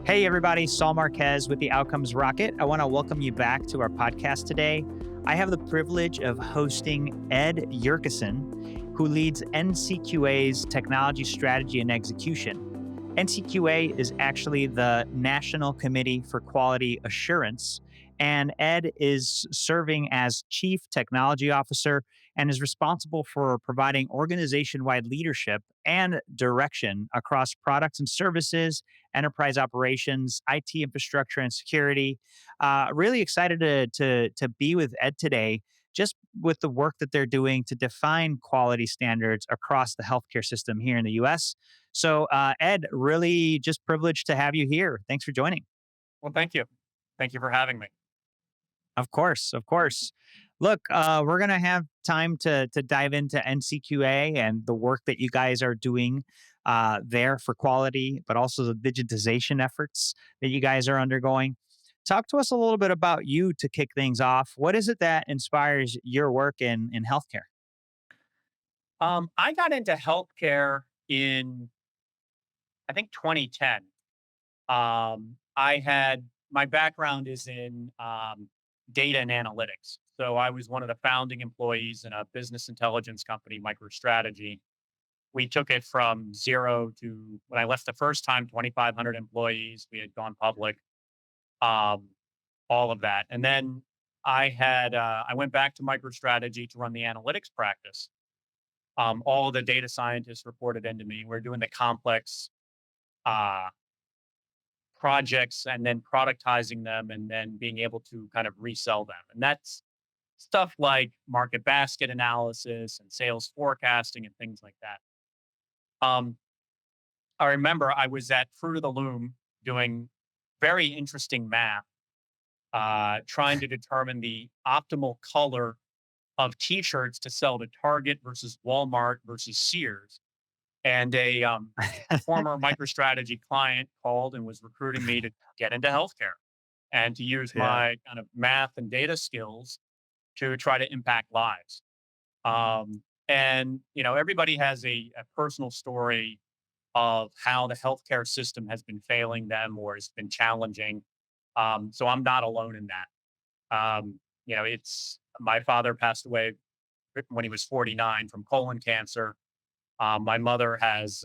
Hey, everybody, Saul Marquez with the Outcomes Rocket. I want to welcome you back to our podcast today. I have the privilege of hosting Ed Yurcisin, who leads NCQA's Technology Strategy and Execution. NCQA is actually the National Committee for Quality Assurance, and Ed is serving as Chief Technology Officer and is responsible for providing organization wide leadership and direction across products and services, enterprise operations, IT infrastructure, and security. Really excited to be with Ed today, just with the work that they're doing to define quality standards across the healthcare system here in the U.S. So, Ed, really just privileged to have you here. Thanks for joining. Well, thank you. Thank you for having me. Of course, of course. Look, we're gonna have time to dive into NCQA and the work that you guys are doing there for quality, but also the digitization efforts that you guys are undergoing. Talk to us a little bit about you to kick things off. What is it that inspires your work in healthcare? I got into healthcare in, I think, 2010. I had my background is in data and analytics. So I was one of the founding employees in a business intelligence company, MicroStrategy. We took it from zero to when I left the first time, 2,500 employees. We had gone public, um, all of that. And then I went back to MicroStrategy to run the analytics practice. All of the data scientists reported into me. We're doing the complex uh, projects and then productizing them and then being able to kind of resell them. And that's stuff like market basket analysis and sales forecasting and things like that. Um, I remember I was at Fruit of the Loom doing very interesting math, trying to determine the optimal color of t-shirts to sell to Target versus Walmart versus Sears. And a former MicroStrategy client called and was recruiting me to get into healthcare and to use Yeah. my kind of math and data skills to try to impact lives. And everybody has a personal story of how the healthcare system has been failing them or has been challenging. So I'm not alone in that. It's my father passed away when he was 49 from colon cancer. My mother has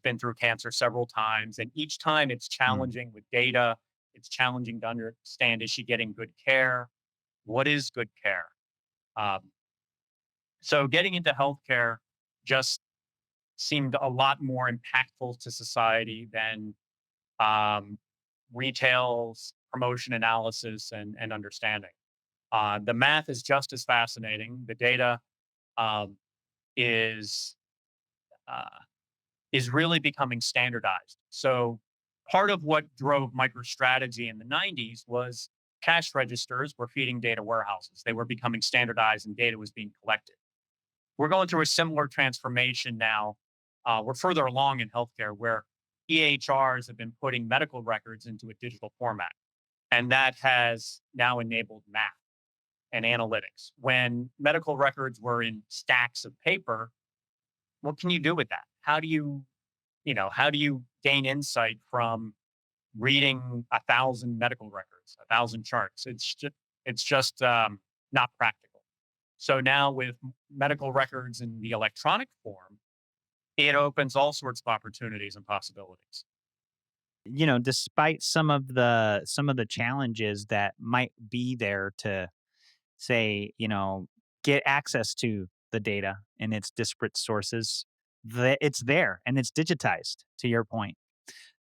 been through cancer several times, and each time it's Mm. challenging with data. It's challenging to understand: is she getting good care? What is good care? Um, so getting into healthcare just seemed a lot more impactful to society than um, retail's promotion analysis and understanding. The math is just as fascinating. The data um, is uh, is really becoming standardized. So part of what drove MicroStrategy in the 90s was cash registers were feeding data warehouses. They were becoming standardized and data was being collected. We're going through a similar transformation now. We're further along in healthcare where EHRs have been putting medical records into a digital format. And that has now enabled math and analytics. When medical records were in stacks of paper, what can you do with that? How do you gain insight from reading 1,000 medical records, 1,000 charts? It's just not practical. So now with medical records in the electronic form, it opens all sorts of opportunities and possibilities. Despite some of the challenges that might be there to say, get access to the data in its disparate sources, it's there and it's digitized to your point.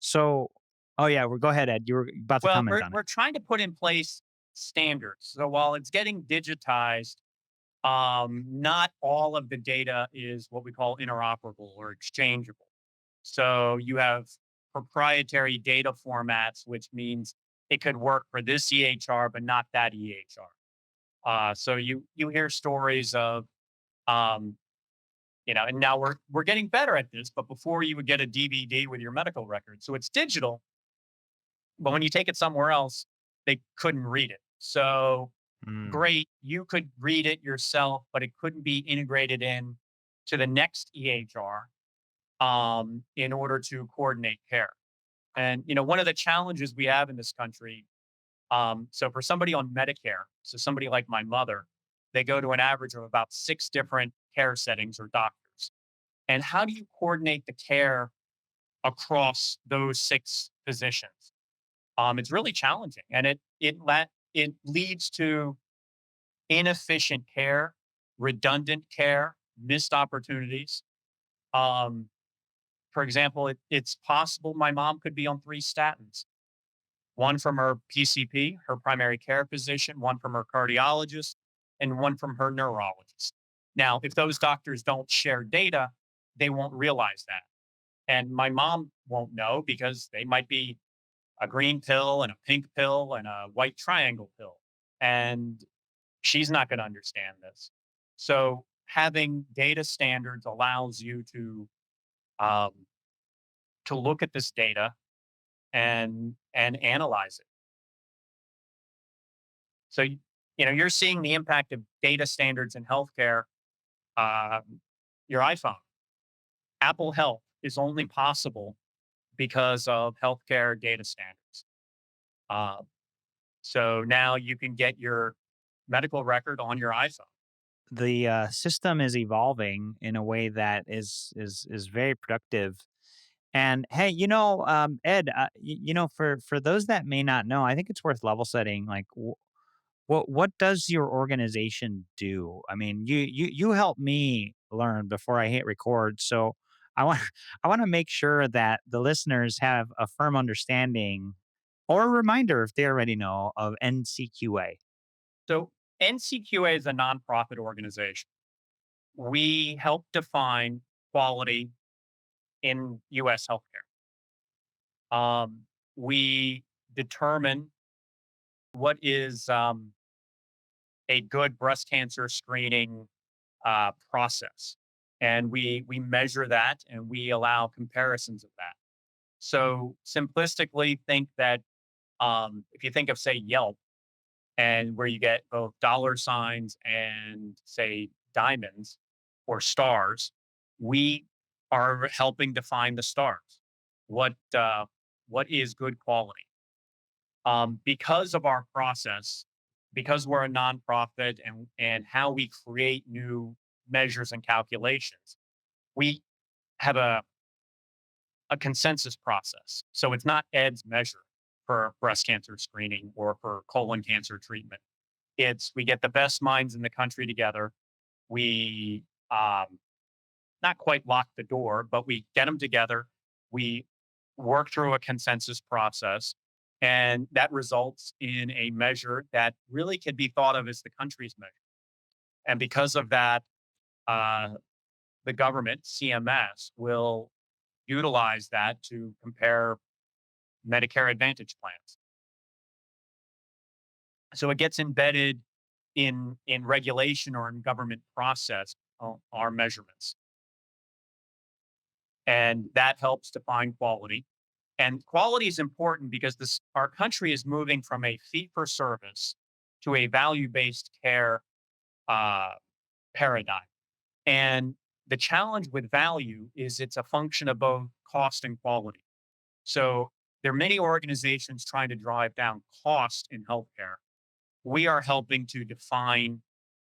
So, oh yeah, well, go ahead, Ed. You were about to Well, comment we're on it. we're trying to put in place standards. So while it's getting digitized, not all of the data is what we call interoperable or exchangeable. So you have proprietary data formats, which means it could work for this EHR, but not that EHR. So you hear stories of, um, and now we're getting better at this. But before you would get a DVD with your medical record, so it's digital, but when you take it somewhere else, they couldn't read it. So Mm. great, you could read it yourself, but it couldn't be integrated in to the next EHR in order to coordinate care. And one of the challenges we have in this country, so for somebody on Medicare, so somebody like my mother, they go to an average of about 6 different care settings or doctors. And how do you coordinate the care across those 6 physicians? It's really challenging, and it leads to inefficient care, redundant care, missed opportunities. Um, for example, it's possible my mom could be on 3 statins, one from her PCP, her primary care physician, one from her cardiologist, and one from her neurologist. Now, if those doctors don't share data, they won't realize that. And my mom won't know because they might be a green pill and a pink pill and a white triangle pill. And she's not going to understand this. So having data standards allows you um, to look at this data and analyze it. So you're seeing the impact of data standards in healthcare. Your iPhone, Apple Health is only possible because of healthcare data standards. Uh, so now you can get your medical record on your iPhone. The system is evolving in a way that is very productive. And hey, Ed, for those that may not know, I think it's worth level setting. Like, what does your organization do? I mean, you help me learn before I hit record, so I want I want to make sure that the listeners have a firm understanding or a reminder if they already know of NCQA. So NCQA is a nonprofit organization. We help define quality in US healthcare. We determine what is a good breast cancer screening process. And we measure that and we allow comparisons of that. So simplistically, think that if you think of, say, Yelp, and where you get both dollar signs and, say, diamonds or stars, we are helping define the stars. What is good quality? Because of our process, because we're a nonprofit and how we create new measures and calculations, we have a consensus process. So it's not Ed's measure for breast cancer screening or for colon cancer treatment. It's we get the best minds in the country together. We not quite lock the door, but we get them together. We work through a consensus process, and that results in a measure that really can be thought of as the country's measure. And because of that, uh, the government, CMS, will utilize that to compare Medicare Advantage plans. So it gets embedded in regulation or in government process, our measurements, and that helps define quality. And quality is important because this our country is moving from a fee for service to a value based care uh, paradigm. And the challenge with value is it's a function of both cost and quality. So there are many organizations trying to drive down cost in healthcare. We are helping to define,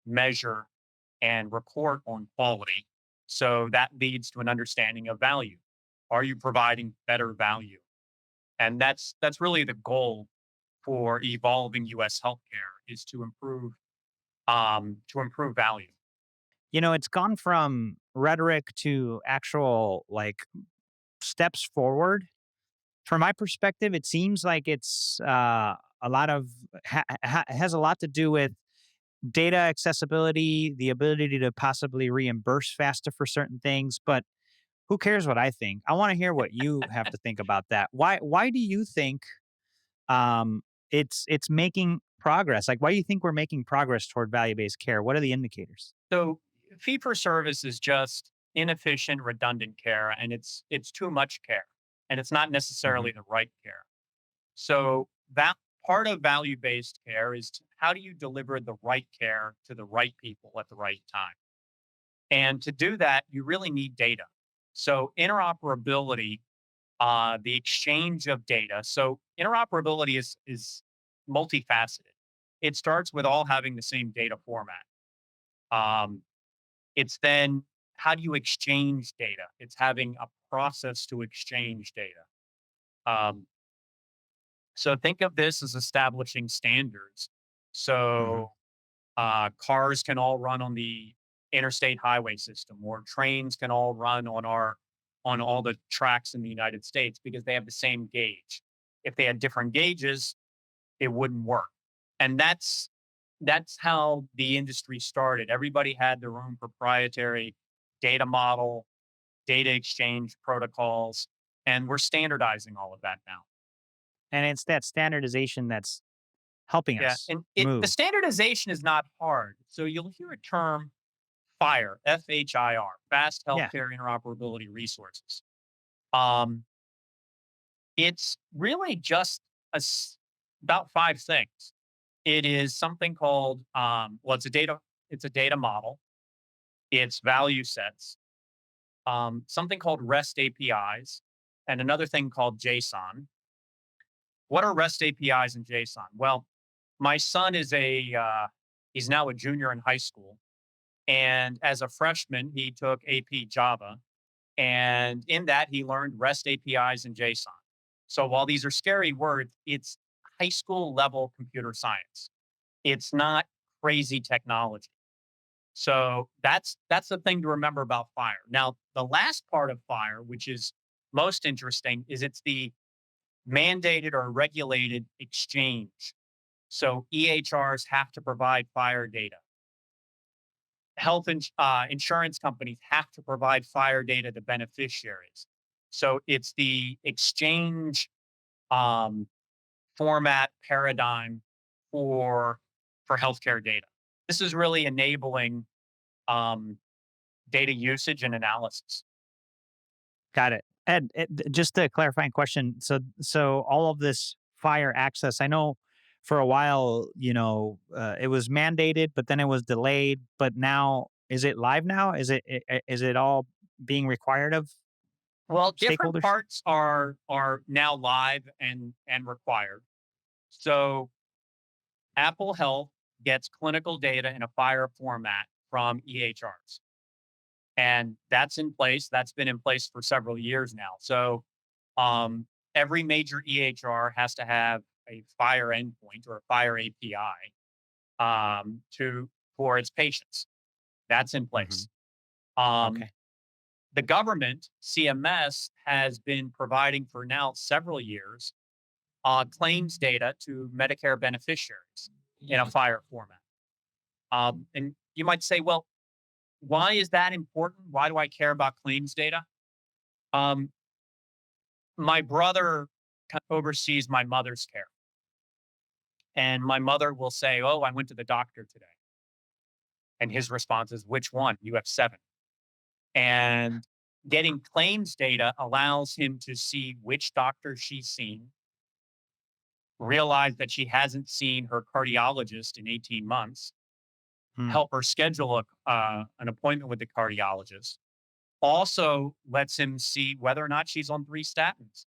measure, and report on quality. So that leads to an understanding of value. Are you providing better value? And that's really the goal for evolving US healthcare is to improve value. It's gone from rhetoric to actual like steps forward. From my perspective, it seems like it's a lot of has a lot to do with data accessibility, the ability to possibly reimburse faster for certain things. But who cares what I think? I want to hear what you have to think about that. Why do you think um, it's making progress? Like, why do you think we're making progress toward value based care? What are the indicators? So fee for service is just inefficient, redundant care, and it's too much care, and it's not Hmm. necessarily the right care. So that part of value based care is how do you deliver the right care to the right people at the right time? And to do that, you really need data. So interoperability the exchange of data. So interoperability is multifaceted. It starts with all having the same data format. Um, it's then how do you exchange data? It's having a process to exchange data. Um, so think of this as establishing standards. Hmm. So cars can all run on the interstate highway system, or trains can all run on all the tracks in the United States because they have the same gauge. If they had different gauges, it wouldn't work. And that's how the industry started. Everybody had their own proprietary data model, data exchange protocols, and we're standardizing all of that now. And it's that standardization that's helping Yeah, us and the move. standardization is not hard. So you'll hear a term FHIR, FHIR, Fast Yeah. Healthcare Interoperability Resources. Um, it's really just about five things. It is something called well, it's a data model. It's value sets. Something called REST APIs, and another thing called JSON. What are REST APIs and JSON? Well, my son is he's now a junior in high school, and as a freshman, he took AP Java. And in that, he learned REST APIs and JSON. So while these are scary words, it's high school level computer science. It's not crazy technology. So that's the thing to remember about FHIR. Now, the last part of FHIR, which is most interesting, is it's the mandated or regulated exchange. So EHRs have to provide FHIR data. Insurance companies have to provide FHIR data to beneficiaries. So it's the exchange um, format paradigm for healthcare data. This is really enabling um, data usage and analysis. Got it. Ed, just a clarifying question. So all of this fire access, I know for a while, it was mandated, but then it was delayed. But now, is it live now? Is it all being required of Well, different stakeholders? parts are now live and required. So Apple Health gets clinical data in a FHIR format from EHRs. And that's in place. That's been in place for several years now. So um, every major EHR has to have a FHIR endpoint or a FHIR API to for its patients. That's in Hmm. place. Um, Okay. the government, CMS, has been providing for now several years claims data to Medicare beneficiaries in a FHIR format. And you might say, well, why is that important? Why do I care about claims data? Um, my brother oversees my mother's care. And my mother will say, "Oh, I went to the doctor today." And his response is, "Which one? You have seven." And getting claims data allows him to see which doctor she's seen, realize that she hasn't seen her cardiologist in 18 months, Hmm. help her schedule an appointment with the cardiologist. Also lets him see whether or not she's on three statins,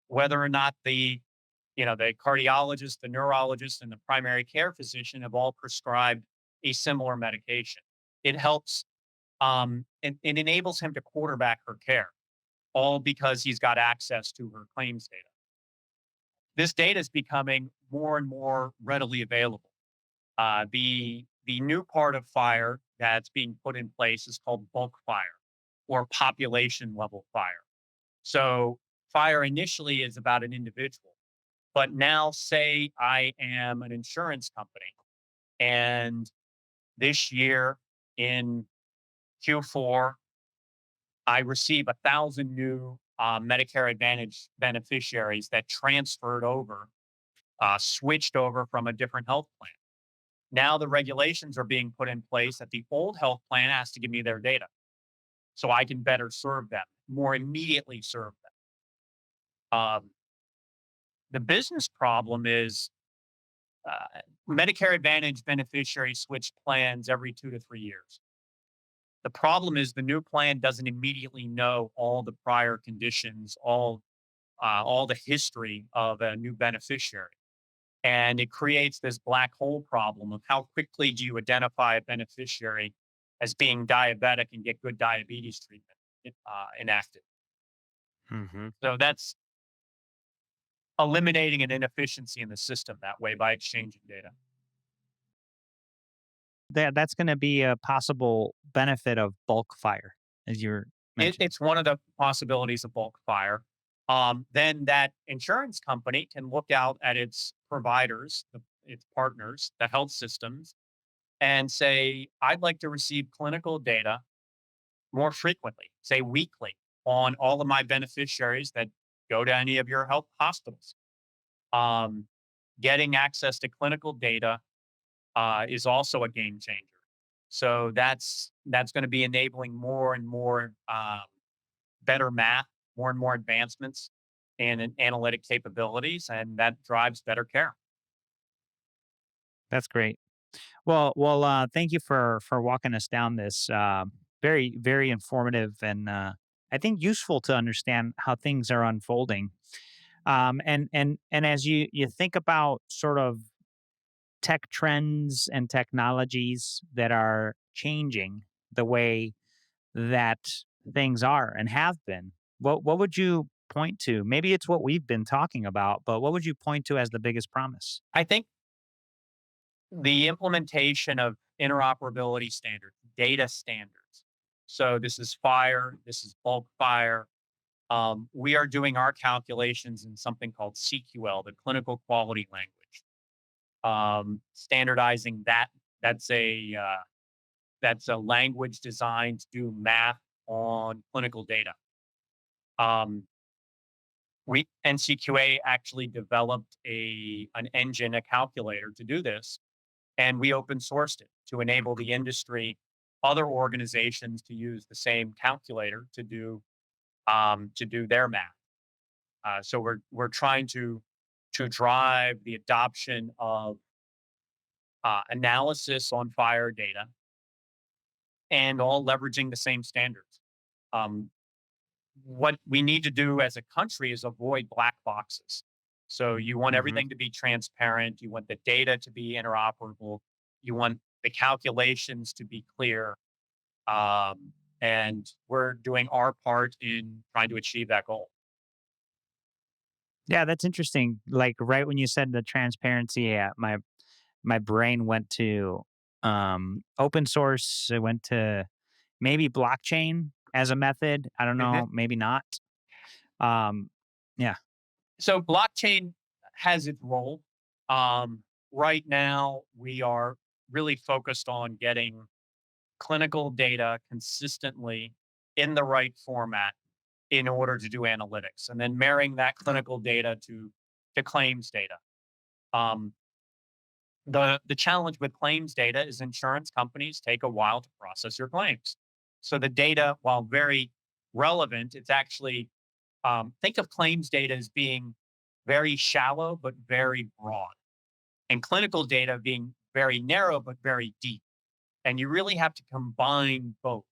whether or not the cardiologist, the neurologist, and the primary care physician have all prescribed a similar medication. It helps and it enables him to quarterback her care, all because he's got access to her claims data. This data is becoming more and more readily available. The new part of FHIR that's being put in place is called bulk FHIR or population level FHIR. So FHIR initially is about an individual. But now, say I am an insurance company, and this year in Q4, I receive 1,000 new Medicare Advantage beneficiaries that transferred over, switched over from a different health plan. Now the regulations are being put in place that the old health plan has to give me their data so I can better serve them, more immediately serve them. The business problem is Medicare Advantage beneficiaries switch plans every 2 to 3 years. The problem is the new plan doesn't immediately know all the prior conditions, all all the history of a new beneficiary. And it creates this black hole problem of how quickly do you identify a beneficiary as being diabetic and get good diabetes treatment enacted. Hmm. So that's eliminating an inefficiency in the system that way by exchanging data. That's going to be a possible benefit of bulk fire, as you were mentioning. It's one of the possibilities of bulk fire. Then that insurance company can look out at its providers, its partners, the health systems, and say, I'd like to receive clinical data more frequently, say weekly, on all of my beneficiaries that go to any of your health hospitals. Um, Getting access to clinical data is also a game changer. So that's going to be enabling more and more better math, more and more advancements in analytic capabilities, and that drives better care. That's great. Thank you for walking us down this very very informative and I think useful to understand how things are unfolding. And as you think about sort of tech trends and technologies that are changing the way that things are and have been, what would you point to? Maybe it's what we've been talking about, but what would you point to as the biggest promise? I think the implementation of interoperability standards, data standards. So this is fire, this is bulk fire. We are doing our calculations in something called CQL, the clinical quality language. Standardizing that. That's a uh, that's a language designed to do math on clinical data. Um, we NCQA actually developed an engine, a calculator to do this, and we open sourced it to enable the industry, other organizations to use the same calculator to do their math. So we're trying to drive the adoption of analysis on fire data and all leveraging the same standards. Um, what we need to do as a country is avoid black boxes. So you want Hmm. everything to be transparent. You want the data to be interoperable. You want the calculations to be clear. Um, and we're doing our part in trying to achieve that goal. Yeah, that's interesting. Like right when you said the transparency, yeah, my brain went to open source. It went to maybe blockchain as a method. I don't Mhm. know, maybe not. Um, yeah. So blockchain has its role. Right now, we are really focused on getting clinical data consistently in the right format in order to do analytics, and then marrying that clinical data to claims data. Um, the challenge with claims data is insurance companies take a while to process your claims. So the data, while very relevant, it's actually think of claims data as being very shallow but very broad, and clinical data being very narrow but very deep. And you really have to combine both.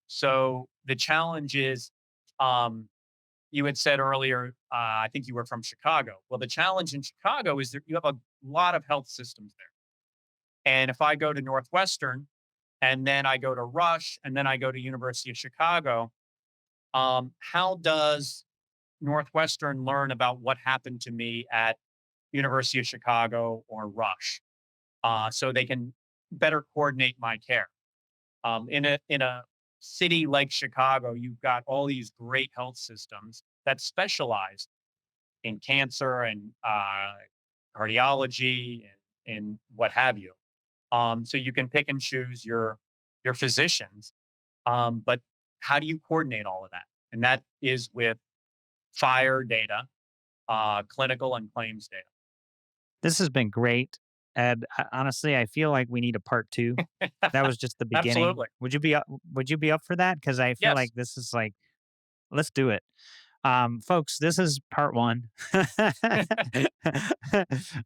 So the challenge is, um, you had said earlier, I think you were from Chicago. Well, the challenge in Chicago is that you have a lot of health systems there. And if I go to Northwestern and then I go to Rush and then I go to University of Chicago, how does Northwestern learn about what happened to me at University of Chicago or Rush, so they can better coordinate my care? In a city like Chicago, you've got all these great health systems that specialize in cancer and cardiology and what have you. So you can pick and choose your physicians, but how do you coordinate all of that? And that is with fire data, clinical and claims This has been great. And honestly, I feel like we need a part two. data. That was just the beginning. Absolutely. Would you be up for that? Because I feel Yes. like this is like, let's do it. Folks, this is part one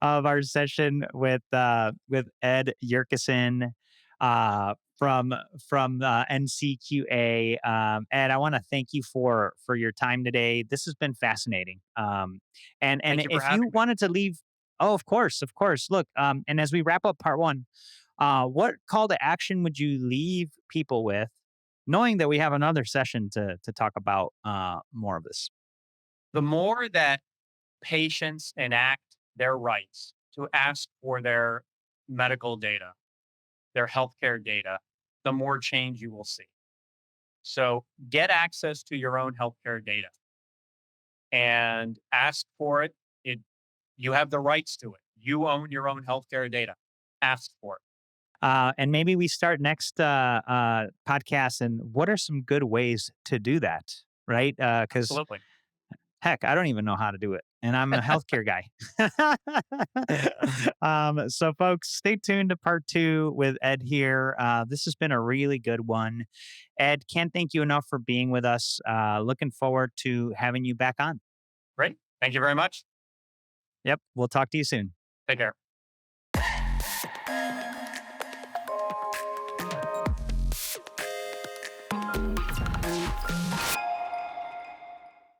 of our session with Ed Yurcisin. from NCQA. And I want to thank you for your time today. This has been fascinating. And Thank you for if you having me. wanted to leave, oh, of course, of course. Look, and as we wrap up part one, what call to action would you leave people with, knowing that we have another session to talk about more of this? The more that patients enact their rights to ask for their medical data, their healthcare data, the more change you will see. So get access to your own healthcare data and ask for it. You have the rights to it. You own your own healthcare data. Ask for it. And maybe we start next podcast. And what are some good ways to do that? Right? Because Absolutely. heck, I don't even know how to do it. And I'm a healthcare guy. So, folks, stay tuned to part two with Ed here. This has been a really good one. Ed, can't thank you enough for being with us. Looking forward to having you back on. Great. Thank you very much. Yep. We'll talk to you soon. Take care.